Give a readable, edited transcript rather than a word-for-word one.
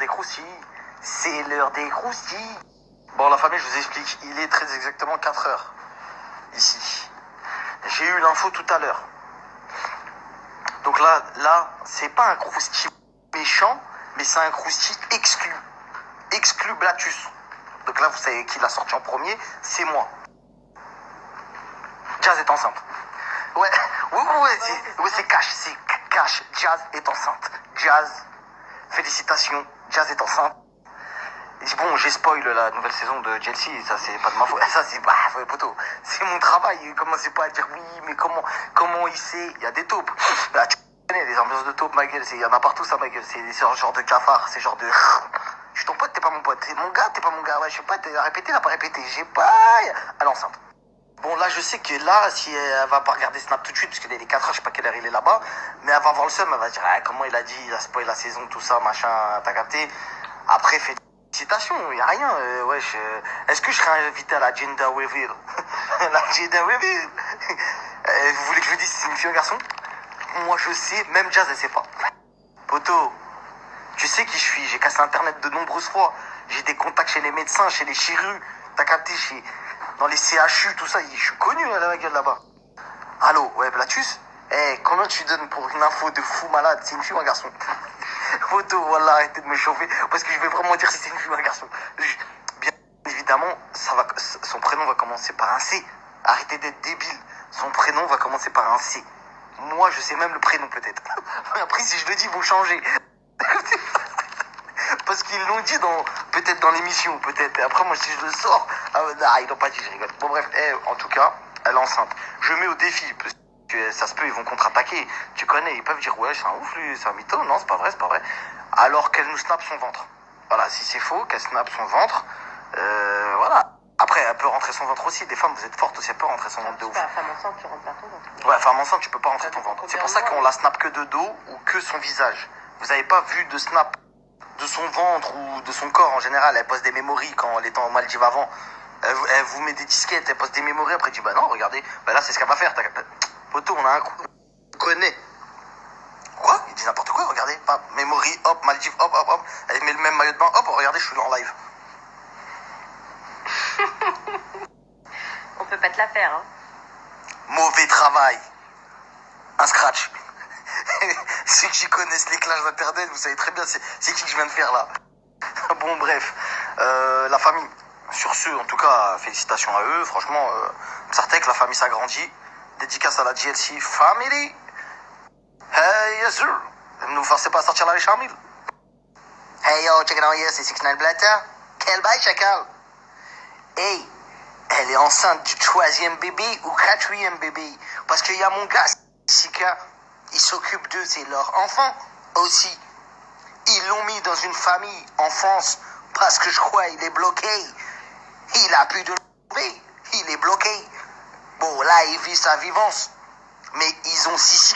des croustilles. C'est l'heure des croustilles. Bon, la famille, je vous explique. Il est très exactement 4 heures. Ici. J'ai eu l'info tout à l'heure. Donc là, c'est pas un croustille méchant, mais c'est un croustille exclu. Exclu Blatus. Donc là, vous savez qui l'a sorti en premier, c'est moi. Jazz est enceinte. Ouais, c'est cash, c'est cash. Jazz est enceinte. Jazz, félicitations, Jazz est enceinte. Et bon, j'ai spoil la nouvelle saison de Chelsea, ça c'est pas de ma faute. Ça c'est poteau. C'est mon travail. Commencez pas à dire oui, mais comment il sait. Il y a des taupes. Là, tu connais les ambiances de taupes, ma gueule. Il y en a partout, ça, ma gueule. C'est ce genre de cafard, c'est genre de. Je suis ton pote, t'es pas mon pote. T'es mon gars, t'es pas mon gars. Ouais, je sais pas, t'as répété, t'as pas répété. J'ai pas. À l'enceinte. Bon, là, je sais que là, si elle va pas regarder Snap tout de suite, parce qu'il est 4 heures, je sais pas quelle heure il est là-bas, mais elle va voir le seum, elle va dire, ah, comment il a dit, il a spoil la saison, tout ça, machin, t'as capté. Après, félicitations, y a rien, wesh. Est-ce que je serais invité à la Gender Reveal? La Gender Reveal? Vous voulez que je vous dise si c'est une fille ou un garçon? Moi, je sais, même Jazz, elle sait pas. Poto, tu sais qui je suis, j'ai cassé Internet de nombreuses fois. J'ai des contacts chez les médecins, chez les chirurgiens, t'as capté, dans les CHU, tout ça, je suis connu à la gueule là-bas. Allô, ouais, Blatus? Combien tu donnes pour une info de fou malade? C'est une fille ou un garçon? Photo, voilà, arrêtez de me chauffer, parce que je vais vraiment dire si c'est une fille ou un garçon. Bien évidemment, son prénom va commencer par un C. Arrêtez d'être débile. Son prénom va commencer par un C. Moi, je sais même le prénom peut-être. Après, si je le dis, vous changez. Parce qu'ils l'ont dit peut-être dans l'émission, peut-être. Et après, moi, si je le sors, ils l'ont pas dit, je rigole. Bon, bref, en tout cas, elle est enceinte. Je mets au défi, parce que ça se peut, ils vont contre-attaquer. Tu connais, ils peuvent dire, ouais, c'est un ouf, lui, c'est un mytho. Non, c'est pas vrai, c'est pas vrai. Alors qu'elle nous snappe son ventre. Voilà, si c'est faux, qu'elle snappe son ventre, voilà. Après, elle peut rentrer son ventre aussi. Des femmes, vous êtes fortes aussi, elle peut rentrer son ventre de ouf. Femme enceinte, tu rentres pas ton ventre. Ouais, femme enceinte, tu peux pas rentrer ton ventre. C'est pour ça qu'on la snappe que de dos ou que son visage. Vous avez pas vu de snap de son ventre ou de son corps en général. Elle poste des mémories quand elle était en Maldives avant. Elle vous met des disquettes, elle poste des mémories. Après, elle dit, bah non, regardez, bah là, c'est ce qu'elle va faire. Poto, on a un coup. On connaît. Quoi? Il dit n'importe quoi, regardez. Mémorie, hop, Maldives, hop, hop, hop. Elle met le même maillot de bain, hop, regardez, je suis en live. On peut pas te la faire, hein. Mauvais travail. Un scratch. Ceux qui connaissent les clashs d'internet, vous savez très bien c'est qui que je viens de faire là. Bon, bref. La famille. Sur ce, en tout cas, félicitations à eux. Franchement, Psartek, la famille s'agrandit. Dédicace à la GLC Family. Hey, yes sir. Ne vous forcez pas à sortir la Charmille. Hey yo, check it out, yes, c'est 6ix9ine Blatter. Quel bail, chacal. Hey, elle est enceinte du 3e bébé ou 4e bébé. Parce qu'il y a mon gars, Sika, il s'occupe d'eux, c'est leur enfant aussi. Ils l'ont mis dans une famille en France parce que je crois il est bloqué. Il a plus de trouver. Il est bloqué. Bon, là, il vit sa vivance. Mais ils ont 6